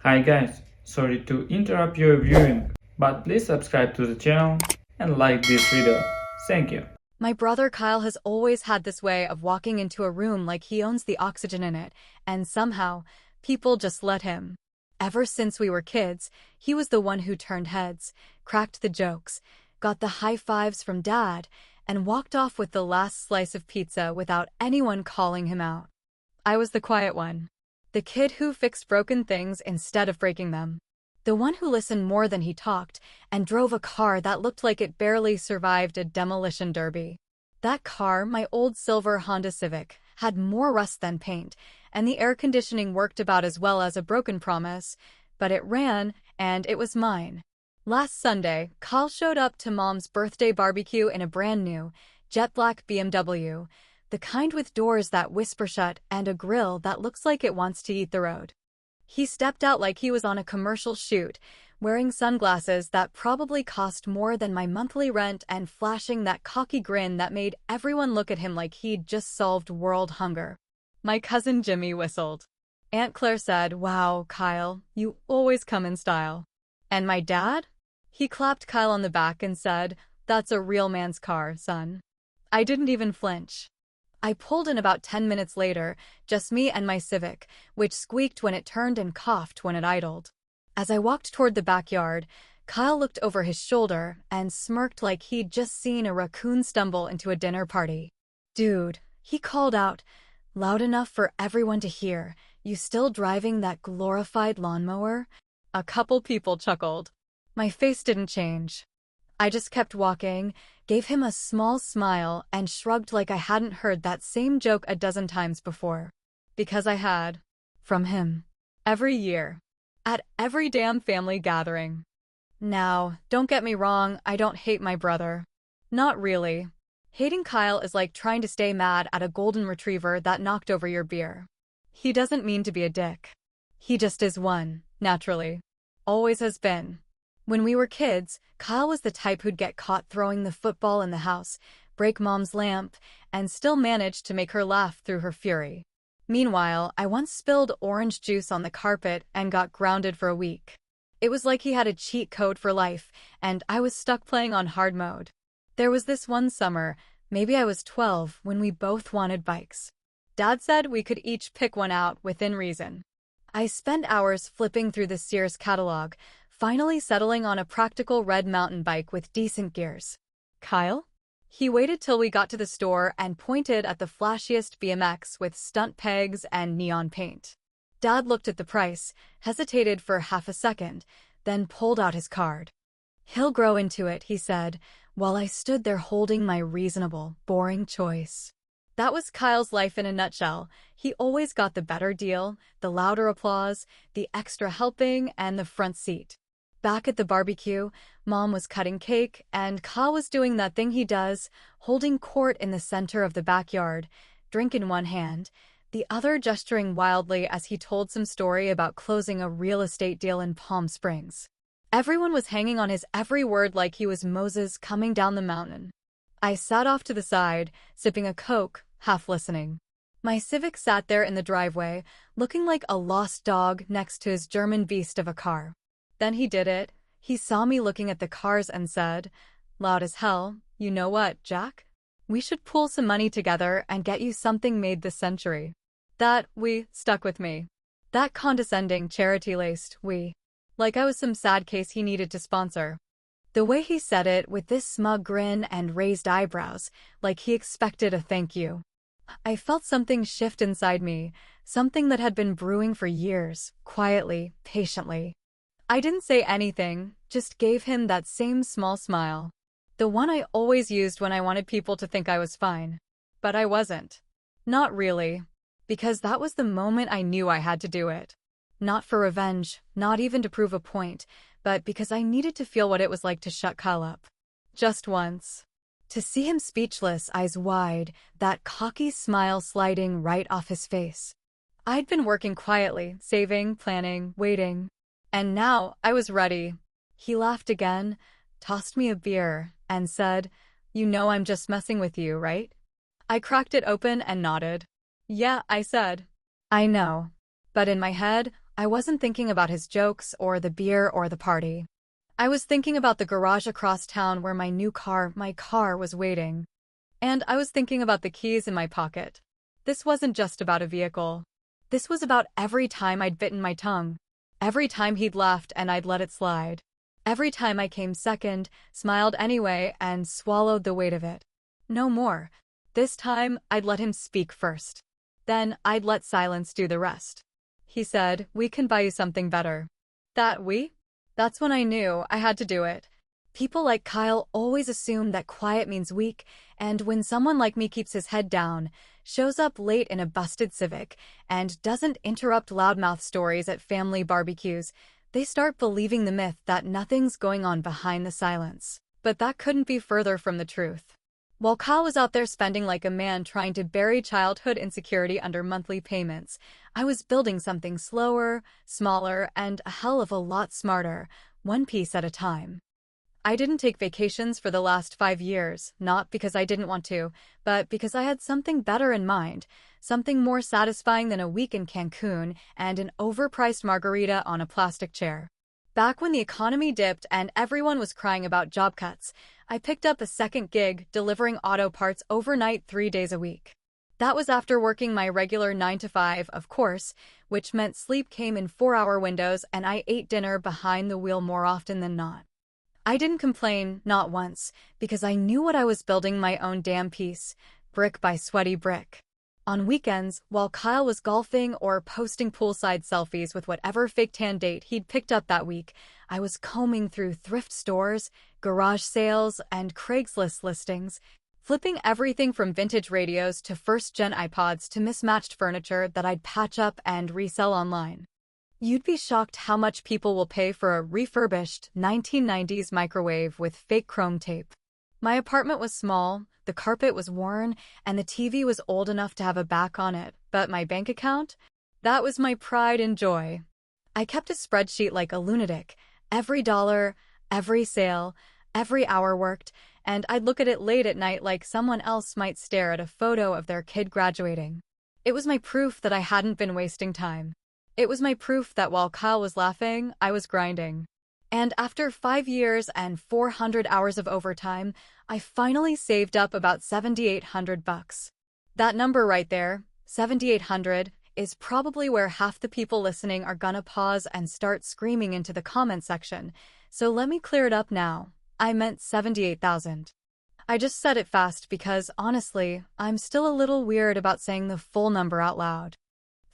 Hi guys, sorry to interrupt your viewing, but please subscribe to the channel and like this video. Thank you. My brother Kyle has always had this way of walking into a room like he owns the oxygen in it, and somehow, people just let him. Ever since we were kids, he was the one who turned heads, cracked the jokes, got the high fives from Dad, and walked off with the last slice of pizza without anyone calling him out. I was the quiet one. The kid who fixed broken things instead of breaking them. The one who listened more than he talked and drove a car that looked like it barely survived a demolition derby. That car, my old silver Honda Civic, had more rust than paint, and the air conditioning worked about as well as a broken promise, but it ran, and it was mine. Last Sunday, Kyle showed up to Mom's birthday barbecue in a brand new, jet black BMW, the kind with doors that whisper shut and a grill that looks like it wants to eat the road. He stepped out like he was on a commercial shoot, wearing sunglasses that probably cost more than my monthly rent and flashing that cocky grin that made everyone look at him like he'd just solved world hunger. My cousin Jimmy whistled. Aunt Claire said, "Wow, Kyle, you always come in style." And my dad? He clapped Kyle on the back and said, "That's a real man's car, son." I didn't even flinch. I pulled in about 10 minutes later, just me and my Civic, which squeaked when it turned and coughed when it idled. As I walked toward the backyard, Kyle looked over his shoulder and smirked like he'd just seen a raccoon stumble into a dinner party. "Dude," he called out, loud enough for everyone to hear, "you still driving that glorified lawnmower?" A couple people chuckled. My face didn't change. I just kept walking, gave him a small smile, and shrugged like I hadn't heard that same joke a dozen times before. Because I had. From him. Every year. At every damn family gathering. Now, don't get me wrong, I don't hate my brother. Not really. Hating Kyle is like trying to stay mad at a golden retriever that knocked over your beer. He doesn't mean to be a dick. He just is one, naturally. Always has been. When we were kids, Kyle was the type who'd get caught throwing the football in the house, break Mom's lamp, and still manage to make her laugh through her fury. Meanwhile, I once spilled orange juice on the carpet and got grounded for a week. It was like he had a cheat code for life, and I was stuck playing on hard mode. There was this one summer, maybe I was 12, when we both wanted bikes. Dad said we could each pick one out within reason. I spent hours flipping through the Sears catalog, finally settling on a practical red mountain bike with decent gears. "Kyle?" He waited till we got to the store and pointed at the flashiest BMX with stunt pegs and neon paint. Dad looked at the price, hesitated for half a second, then pulled out his card. "He'll grow into it," he said, while I stood there holding my reasonable, boring choice. That was Kyle's life in a nutshell. He always got the better deal, the louder applause, the extra helping, and the front seat. Back at the barbecue, Mom was cutting cake, and Kyle was doing that thing he does, holding court in the center of the backyard, drink in one hand, the other gesturing wildly as he told some story about closing a real estate deal in Palm Springs. Everyone was hanging on his every word like he was Moses coming down the mountain. I sat off to the side, sipping a Coke, half listening. My Civic sat there in the driveway, looking like a lost dog next to his German beast of a car. Then he did it. He saw me looking at the cars and said, loud as hell, "You know what, Jack? We should pool some money together and get you something made this century." That stuck with me. That condescending, charity-laced we. Like I was some sad case he needed to sponsor. The way he said it, with this smug grin and raised eyebrows, like he expected a thank you. I felt something shift inside me, something that had been brewing for years, quietly, patiently. I didn't say anything, just gave him that same small smile. The one I always used when I wanted people to think I was fine. But I wasn't. Not really. Because that was the moment I knew I had to do it. Not for revenge, not even to prove a point, but because I needed to feel what it was like to shut Kyle up. Just once. To see him speechless, eyes wide, that cocky smile sliding right off his face. I'd been working quietly, saving, planning, waiting. And now I was ready. He laughed again, tossed me a beer, and said, "You know I'm just messing with you, right?" I cracked it open and nodded. "Yeah," I said. "I know." But in my head, I wasn't thinking about his jokes or the beer or the party. I was thinking about the garage across town where my car was waiting. And I was thinking about the keys in my pocket. This wasn't just about a vehicle. This was about every time I'd bitten my tongue. Every time he'd laughed and I'd let it slide. Every time I came second, smiled anyway, and swallowed the weight of it. No more. This time, I'd let him speak first. Then, I'd let silence do the rest. He said, "We can buy you something better." That we? That's when I knew I had to do it. People like Kyle always assume that quiet means weak, and when someone like me keeps his head down, shows up late in a busted Civic, and doesn't interrupt loudmouth stories at family barbecues, they start believing the myth that nothing's going on behind the silence. But that couldn't be further from the truth. While Kyle was out there spending like a man trying to bury childhood insecurity under monthly payments, I was building something slower, smaller, and a hell of a lot smarter, one piece at a time. I didn't take vacations for the last 5 years, not because I didn't want to, but because I had something better in mind, something more satisfying than a week in Cancun and an overpriced margarita on a plastic chair. Back when the economy dipped and everyone was crying about job cuts, I picked up a second gig delivering auto parts overnight 3 days a week. That was after working my regular 9 to 5, of course, which meant sleep came in 4-hour windows and I ate dinner behind the wheel more often than not. I didn't complain, not once, because I knew what I was building my own damn piece, brick by sweaty brick. On weekends, while Kyle was golfing or posting poolside selfies with whatever fake tan date he'd picked up that week, I was combing through thrift stores, garage sales, and Craigslist listings, flipping everything from vintage radios to first-gen iPods to mismatched furniture that I'd patch up and resell online. You'd be shocked how much people will pay for a refurbished 1990s microwave with fake chrome tape. My apartment was small, the carpet was worn, and the TV was old enough to have a back on it, but my bank account? That was my pride and joy. I kept a spreadsheet like a lunatic, every dollar, every sale, every hour worked, and I'd look at it late at night like someone else might stare at a photo of their kid graduating. It was my proof that I hadn't been wasting time. It was my proof that while Kyle was laughing, I was grinding. And after 5 years and 400 hours of overtime, I finally saved up about $7,800. That number right there, 7,800, is probably where half the people listening are gonna pause and start screaming into the comment section. So let me clear it up now. I meant 78,000. I just said it fast because, honestly, I'm still a little weird about saying the full number out loud.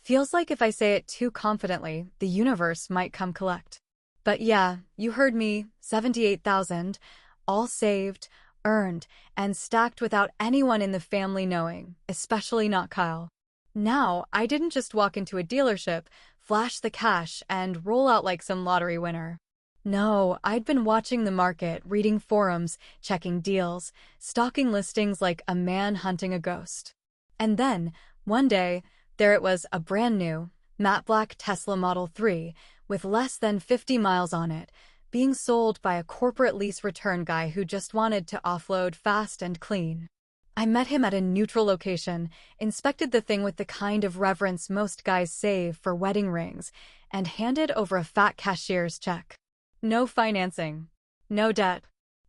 Feels like if I say it too confidently, the universe might come collect. But yeah, you heard me, 78,000, all saved, earned, and stacked without anyone in the family knowing, especially not Kyle. Now, I didn't just walk into a dealership, flash the cash, and roll out like some lottery winner. No, I'd been watching the market, reading forums, checking deals, stalking listings like a man hunting a ghost. And then, one day, there it was, a brand new, matte black Tesla Model 3 with less than 50 miles on it, being sold by a corporate lease return guy who just wanted to offload fast and clean. I met him at a neutral location, inspected the thing with the kind of reverence most guys save for wedding rings, and handed over a fat cashier's check. No financing. No debt.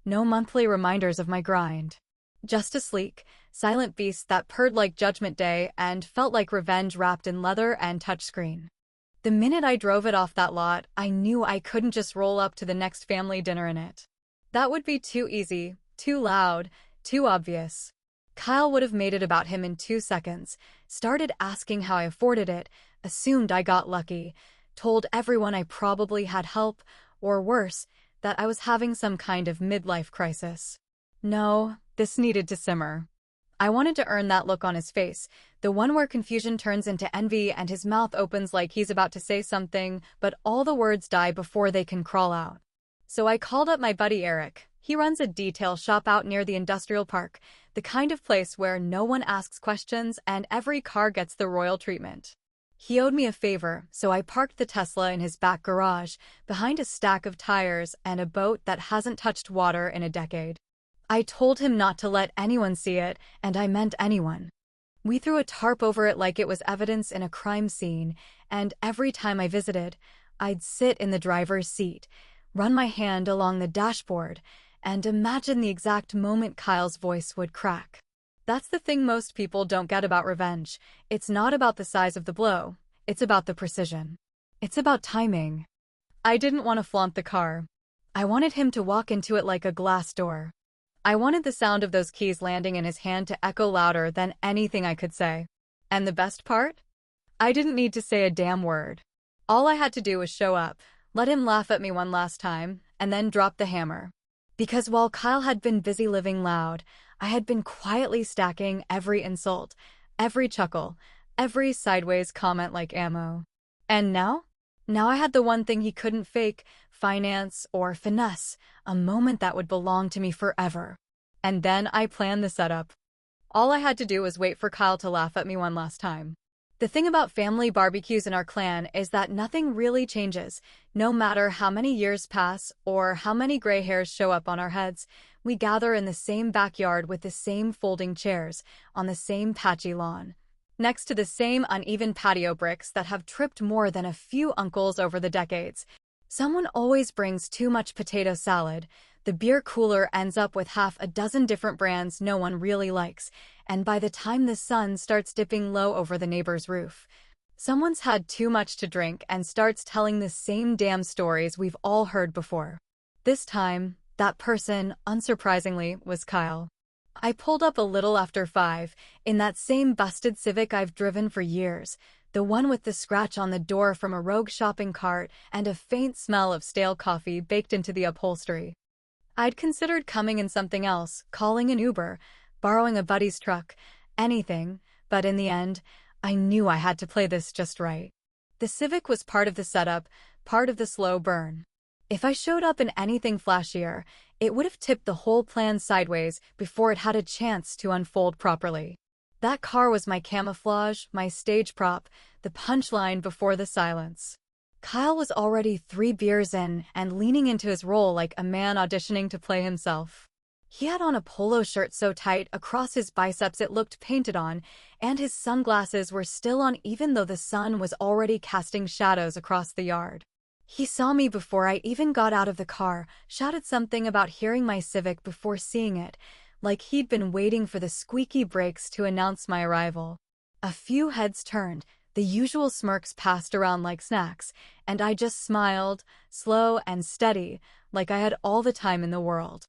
No monthly reminders of my grind. Just a sleek, silent beast that purred like Judgment Day and felt like revenge wrapped in leather and touchscreen. The minute I drove it off that lot, I knew I couldn't just roll up to the next family dinner in it. That would be too easy, too loud, too obvious. Kyle would have made it about him in 2 seconds, started asking how I afforded it, assumed I got lucky, told everyone I probably had help, or worse, that I was having some kind of midlife crisis. No, this needed to simmer. I wanted to earn that look on his face, the one where confusion turns into envy and his mouth opens like he's about to say something, but all the words die before they can crawl out. So I called up my buddy Eric. He runs a detail shop out near the industrial park, the kind of place where no one asks questions and every car gets the royal treatment. He owed me a favor, so I parked the Tesla in his back garage, behind a stack of tires and a boat that hasn't touched water in a decade. I told him not to let anyone see it, and I meant anyone. We threw a tarp over it like it was evidence in a crime scene, and every time I visited, I'd sit in the driver's seat, run my hand along the dashboard, and imagine the exact moment Kyle's voice would crack. That's the thing most people don't get about revenge. It's not about the size of the blow. It's about the precision. It's about timing. I didn't want to flaunt the car. I wanted him to walk into it like a glass door. I wanted the sound of those keys landing in his hand to echo louder than anything I could say. And the best part? I didn't need to say a damn word. All I had to do was show up, let him laugh at me one last time, and then drop the hammer. Because while Kyle had been busy living loud, I had been quietly stacking every insult, every chuckle, every sideways comment like ammo. And now? Now I had the one thing he couldn't fake, finance or finesse, a moment that would belong to me forever. And then I planned the setup. All I had to do was wait for Kyle to laugh at me one last time. The thing about family barbecues in our clan is that nothing really changes. No matter how many years pass or how many gray hairs show up on our heads, we gather in the same backyard with the same folding chairs, on the same patchy lawn, next to the same uneven patio bricks that have tripped more than a few uncles over the decades. Someone always brings too much potato salad. The beer cooler ends up with half a dozen different brands no one really likes, and by the time the sun starts dipping low over the neighbor's roof, someone's had too much to drink and starts telling the same damn stories we've all heard before. This time, that person, unsurprisingly, was Kyle. I pulled up a little after 5, in that same busted Civic I've driven for years, the one with the scratch on the door from a rogue shopping cart and a faint smell of stale coffee baked into the upholstery. I'd considered coming in something else, calling an Uber, borrowing a buddy's truck, anything, but in the end, I knew I had to play this just right. The Civic was part of the setup, part of the slow burn. If I showed up in anything flashier, it would have tipped the whole plan sideways before it had a chance to unfold properly. That car was my camouflage, my stage prop, the punchline before the silence. Kyle was already 3 beers in and leaning into his role like a man auditioning to play himself. He had on a polo shirt so tight across his biceps it looked painted on, and his sunglasses were still on even though the sun was already casting shadows across the yard. He saw me before I even got out of the car, shouted something about hearing my Civic before seeing it, like he'd been waiting for the squeaky brakes to announce my arrival. A few heads turned, the usual smirks passed around like snacks, and I just smiled, slow and steady, like I had all the time in the world.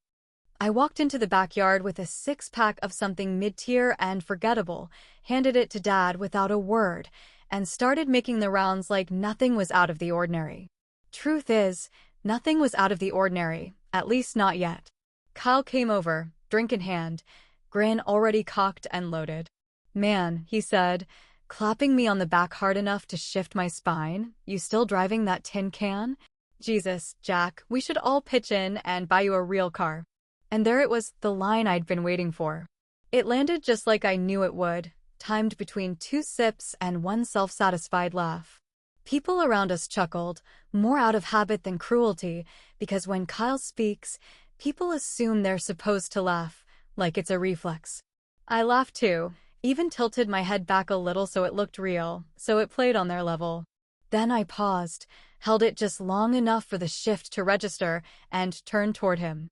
I walked into the backyard with a 6-pack of something mid-tier and forgettable, handed it to Dad without a word, and started making the rounds like nothing was out of the ordinary. Truth is, nothing was out of the ordinary, at least not yet. Kyle came over, drink in hand, grin already cocked and loaded. "Man," he said, clapping me on the back hard enough to shift my spine, "you still driving that tin can? Jesus, Jack, we should all pitch in and buy you a real car." And there it was, the line I'd been waiting for. It landed just like I knew it would, timed between 2 sips and one self-satisfied laugh. People around us chuckled, more out of habit than cruelty, because when Kyle speaks, people assume they're supposed to laugh, like it's a reflex. I laughed too, even tilted my head back a little so it looked real, so it played on their level. Then I paused, held it just long enough for the shift to register, and turned toward him.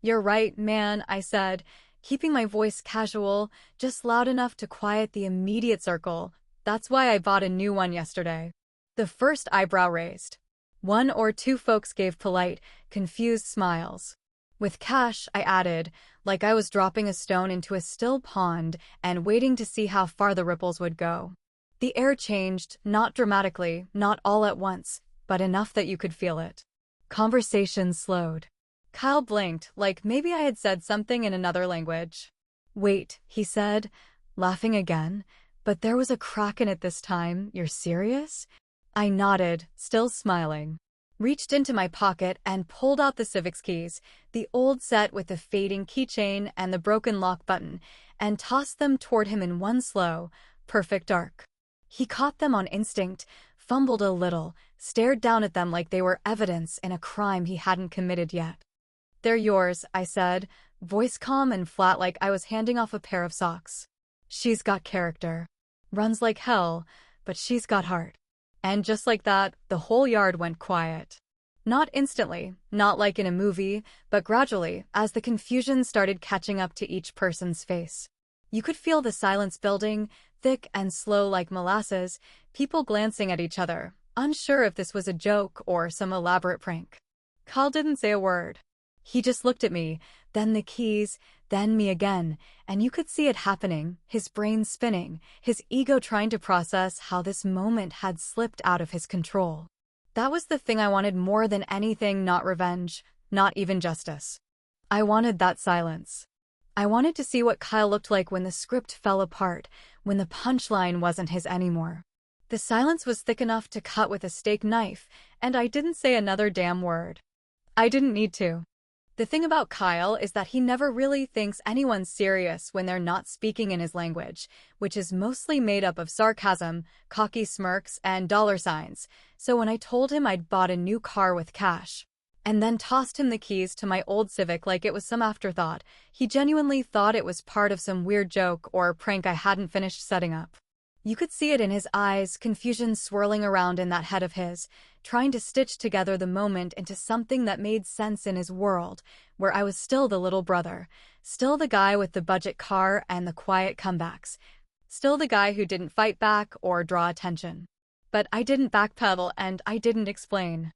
"You're right, man," I said, keeping my voice casual, just loud enough to quiet the immediate circle. "That's why I bought a new one yesterday." The first eyebrow raised. 1 or 2 folks gave polite, confused smiles. "With cash," I added, like I was dropping a stone into a still pond and waiting to see how far the ripples would go. The air changed, not dramatically, not all at once, but enough that you could feel it. Conversation slowed. Kyle blinked, like maybe I had said something in another language. "Wait," he said, laughing again, but there was a crack in it this time. "You're serious?" I nodded, still smiling. Reached into my pocket and pulled out the Civic's keys, the old set with the fading keychain and the broken lock button, and tossed them toward him in one slow, perfect arc. He caught them on instinct, fumbled a little, stared down at them like they were evidence in a crime he hadn't committed yet. "They're yours," I said, voice calm and flat like I was handing off a pair of socks. "She's got character. Runs like hell, but she's got heart." And just like that, the whole yard went quiet. Not instantly, not like in a movie, but gradually, as the confusion started catching up to each person's face. You could feel the silence building, thick and slow like molasses, people glancing at each other, unsure if this was a joke or some elaborate prank. Kyle didn't say a word. He just looked at me, then the keys, then me again, and you could see it happening, his brain spinning, his ego trying to process how this moment had slipped out of his control. That was the thing I wanted more than anything, not revenge, not even justice. I wanted that silence. I wanted to see what Kyle looked like when the script fell apart, when the punchline wasn't his anymore. The silence was thick enough to cut with a steak knife, and I didn't say another damn word. I didn't need to. The thing about Kyle is that he never really thinks anyone's serious when they're not speaking in his language, which is mostly made up of sarcasm, cocky smirks, and dollar signs. So when I told him I'd bought a new car with cash, and then tossed him the keys to my old Civic like it was some afterthought, he genuinely thought it was part of some weird joke or prank I hadn't finished setting up. You could see it in his eyes, confusion swirling around in that head of his, trying to stitch together the moment into something that made sense in his world, where I was still the little brother, still the guy with the budget car and the quiet comebacks, still the guy who didn't fight back or draw attention. But I didn't backpedal and I didn't explain.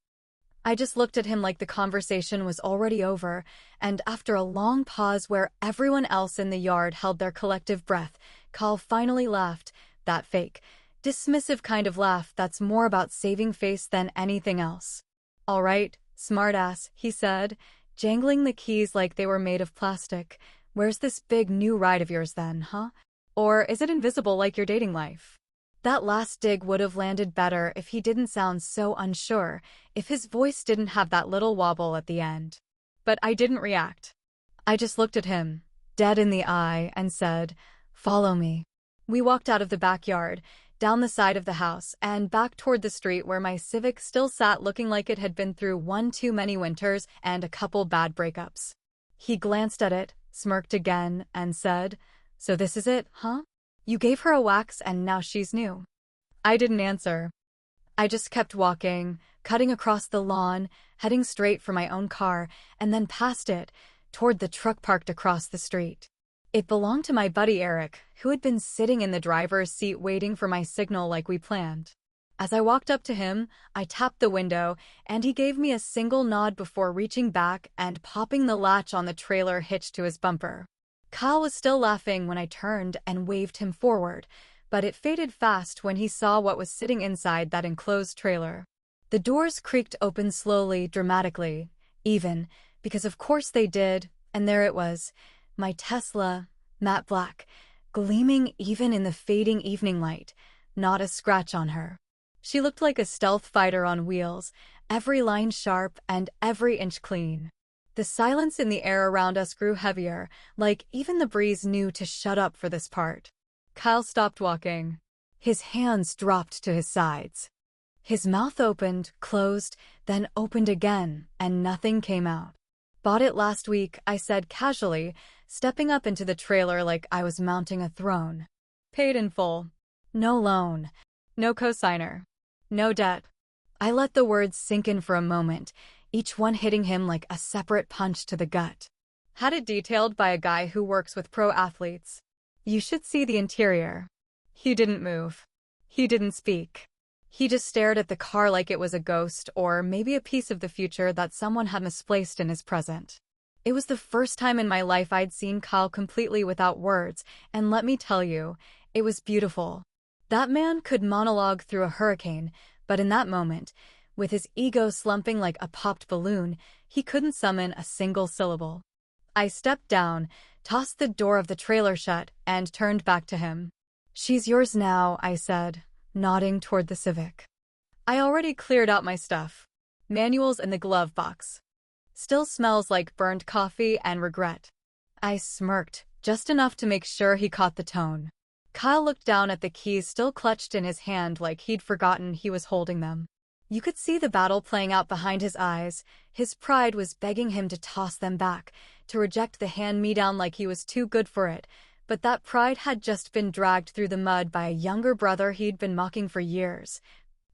I just looked at him like the conversation was already over, and after a long pause where everyone else in the yard held their collective breath, Kyle finally laughed, that fake, dismissive kind of laugh that's more about saving face than anything else. "All right, smartass," he said, jangling the keys like they were made of plastic. "Where's this big new ride of yours then, huh? Or is it invisible like your dating life?" That last dig would have landed better if he didn't sound so unsure, if his voice didn't have that little wobble at the end. But I didn't react. I just looked at him, dead in the eye, and said, "Follow me." We walked out of the backyard, down the side of the house, and back toward the street where my Civic still sat looking like it had been through one too many winters and a couple bad breakups. He glanced at it, smirked again, and said, "So this is it, huh? You gave her a wax and now she's new." I didn't answer. I just kept walking, cutting across the lawn, heading straight for my own car, and then past it, toward the truck parked across the street. It belonged to my buddy Eric, who had been sitting in the driver's seat waiting for my signal like we planned. As I walked up to him, I tapped the window, and he gave me a single nod before reaching back and popping the latch on the trailer hitched to his bumper. Kyle was still laughing when I turned and waved him forward, but it faded fast when he saw what was sitting inside that enclosed trailer. The doors creaked open slowly, dramatically, even, because of course they did, and there it was. My Tesla, matte black, gleaming even in the fading evening light, not a scratch on her. She looked like a stealth fighter on wheels, every line sharp and every inch clean. The silence in the air around us grew heavier, like even the breeze knew to shut up for this part. Kyle stopped walking. His hands dropped to his sides. His mouth opened, closed, then opened again, and nothing came out. "Bought it last week," I said casually, stepping up into the trailer like I was mounting a throne. "Paid in full. No loan. No cosigner. No debt." I let the words sink in for a moment, each one hitting him like a separate punch to the gut. "Had it detailed by a guy who works with pro athletes. You should see the interior." He didn't move. He didn't speak. He just stared at the car like it was a ghost or maybe a piece of the future that someone had misplaced in his present. It was the first time in my life I'd seen Kyle completely without words, and let me tell you, it was beautiful. That man could monologue through a hurricane, but in that moment, with his ego slumping like a popped balloon, he couldn't summon a single syllable. I stepped down, tossed the door of the trailer shut, and turned back to him. "She's yours now," I said, nodding toward the Civic. I already cleared out my stuff. Manuals in the glove box. Still smells like burned coffee and regret. I smirked, just enough to make sure he caught the tone. Kyle looked down at the keys still clutched in his hand like he'd forgotten he was holding them. You could see the battle playing out behind his eyes. His pride was begging him to toss them back, to reject the hand-me-down like he was too good for it, but that pride had just been dragged through the mud by a younger brother he'd been mocking for years.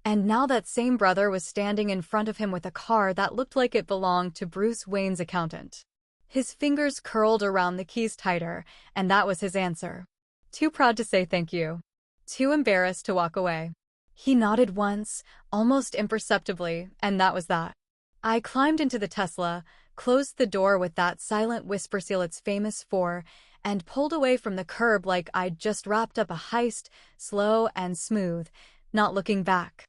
And now that same brother was standing in front of him with a car that looked like it belonged to Bruce Wayne's accountant. His fingers curled around the keys tighter, and that was his answer. Too proud to say thank you. Too embarrassed to walk away. He nodded once, almost imperceptibly, and that was that. I climbed into the Tesla, closed the door with that silent whisper seal it's famous for, and pulled away from the curb like I'd just wrapped up a heist, slow and smooth, not looking back.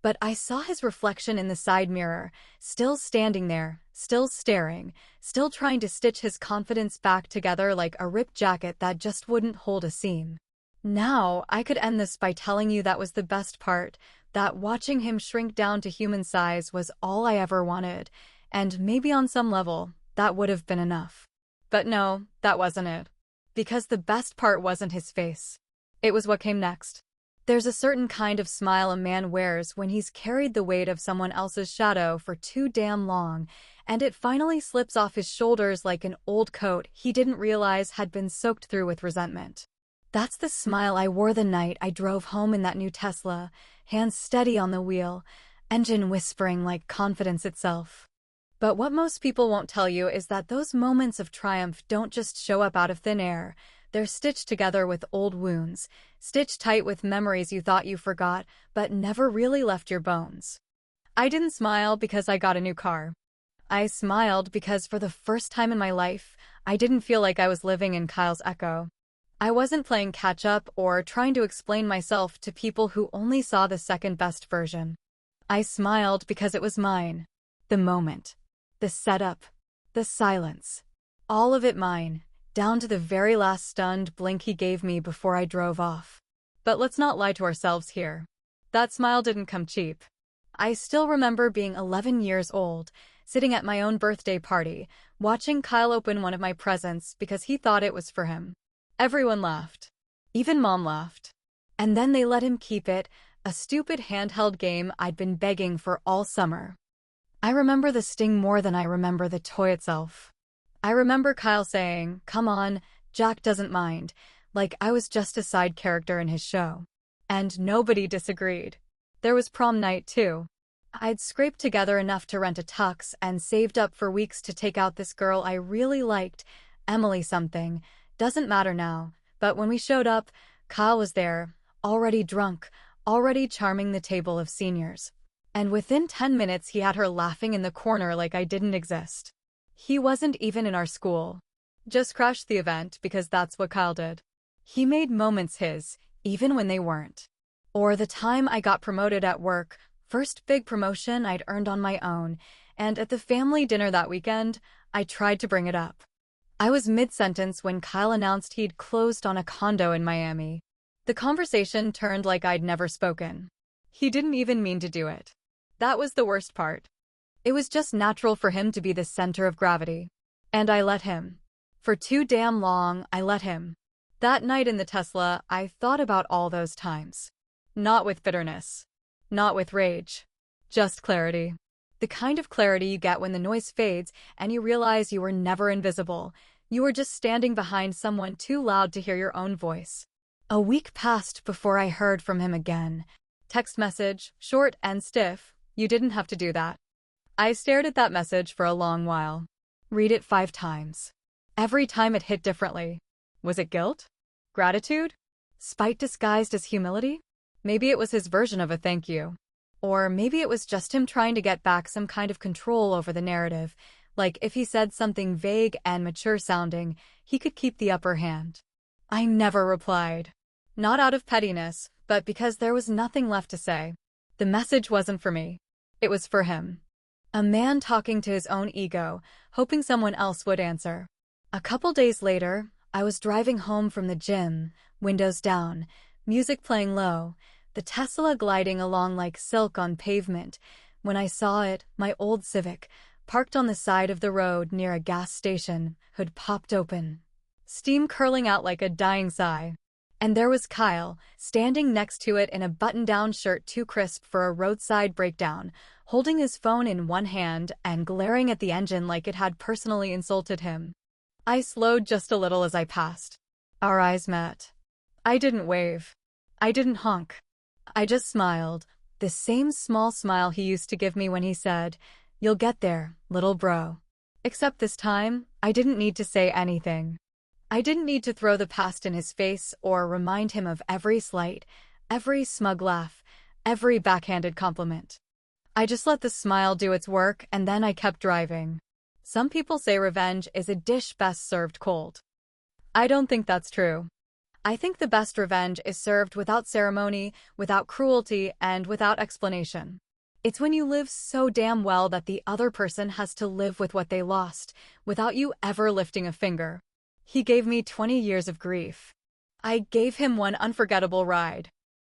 But I saw his reflection in the side mirror, still standing there, still staring, still trying to stitch his confidence back together like a ripped jacket that just wouldn't hold a seam. Now, I could end this by telling you that was the best part, that watching him shrink down to human size was all I ever wanted, and maybe on some level, that would have been enough. But no, that wasn't it. Because the best part wasn't his face. It was what came next. There's a certain kind of smile a man wears when he's carried the weight of someone else's shadow for too damn long, and it finally slips off his shoulders like an old coat he didn't realize had been soaked through with resentment. That's the smile I wore the night I drove home in that new Tesla, hands steady on the wheel, engine whispering like confidence itself. But what most people won't tell you is that those moments of triumph don't just show up out of thin air. They're stitched together with old wounds, stitched tight with memories you thought you forgot, but never really left your bones. I didn't smile because I got a new car. I smiled because for the first time in my life, I didn't feel like I was living in Kyle's echo. I wasn't playing catch-up or trying to explain myself to people who only saw the second-best version. I smiled because it was mine. The moment. The setup. The silence. All of it mine. Down to the very last stunned blink he gave me before I drove off. But let's not lie to ourselves here. That smile didn't come cheap. I still remember being 11 years old, sitting at my own birthday party, watching Kyle open one of my presents because he thought it was for him. Everyone laughed. Even Mom laughed. And then they let him keep it, a stupid handheld game I'd been begging for all summer. I remember the sting more than I remember the toy itself. I remember Kyle saying, "Come on, Jack doesn't mind," like I was just a side character in his show. And nobody disagreed. There was prom night, too. I'd scraped together enough to rent a tux and saved up for weeks to take out this girl I really liked, Emily something, doesn't matter now, but when we showed up, Kyle was there, already drunk, already charming the table of seniors. And within 10 minutes he had her laughing in the corner like I didn't exist. He wasn't even in our school. Just crashed the event because that's what Kyle did. He made moments his, even when they weren't. Or the time I got promoted at work, first big promotion I'd earned on my own, and at the family dinner that weekend, I tried to bring it up. I was mid-sentence when Kyle announced he'd closed on a condo in Miami. The conversation turned like I'd never spoken. He didn't even mean to do it. That was the worst part. It was just natural for him to be the center of gravity. And I let him. For too damn long, I let him. That night in the Tesla, I thought about all those times. Not with bitterness. Not with rage. Just clarity. The kind of clarity you get when the noise fades and you realize you were never invisible. You were just standing behind someone too loud to hear your own voice. A week passed before I heard from him again. Text message, short and stiff. You didn't have to do that. I stared at that message for a long while. Read it 5 times. Every time it hit differently. Was it guilt? Gratitude? Spite disguised as humility? Maybe it was his version of a thank you. Or maybe it was just him trying to get back some kind of control over the narrative, like if he said something vague and mature-sounding, he could keep the upper hand. I never replied. Not out of pettiness, but because there was nothing left to say. The message wasn't for me. It was for him. A man talking to his own ego, hoping someone else would answer. A couple days later, I was driving home from the gym, windows down, music playing low, the Tesla gliding along like silk on pavement, when I saw it, my old Civic, parked on the side of the road near a gas station, hood popped open. Steam curling out like a dying sigh. And there was Kyle, standing next to it in a button-down shirt too crisp for a roadside breakdown, holding his phone in one hand and glaring at the engine like it had personally insulted him. I slowed just a little as I passed. Our eyes met. I didn't wave. I didn't honk. I just smiled, The same small smile he used to give me when he said, "You'll get there, little bro." Except this time, I didn't need to say anything. I didn't need to throw the past in his face or remind him of every slight, every smug laugh, every backhanded compliment. I just let the smile do its work, and then I kept driving. Some people say revenge is a dish best served cold. I don't think that's true. I think the best revenge is served without ceremony, without cruelty, and without explanation. It's when you live so damn well that the other person has to live with what they lost, without you ever lifting a finger. He gave me 20 years of grief. I gave him one unforgettable ride.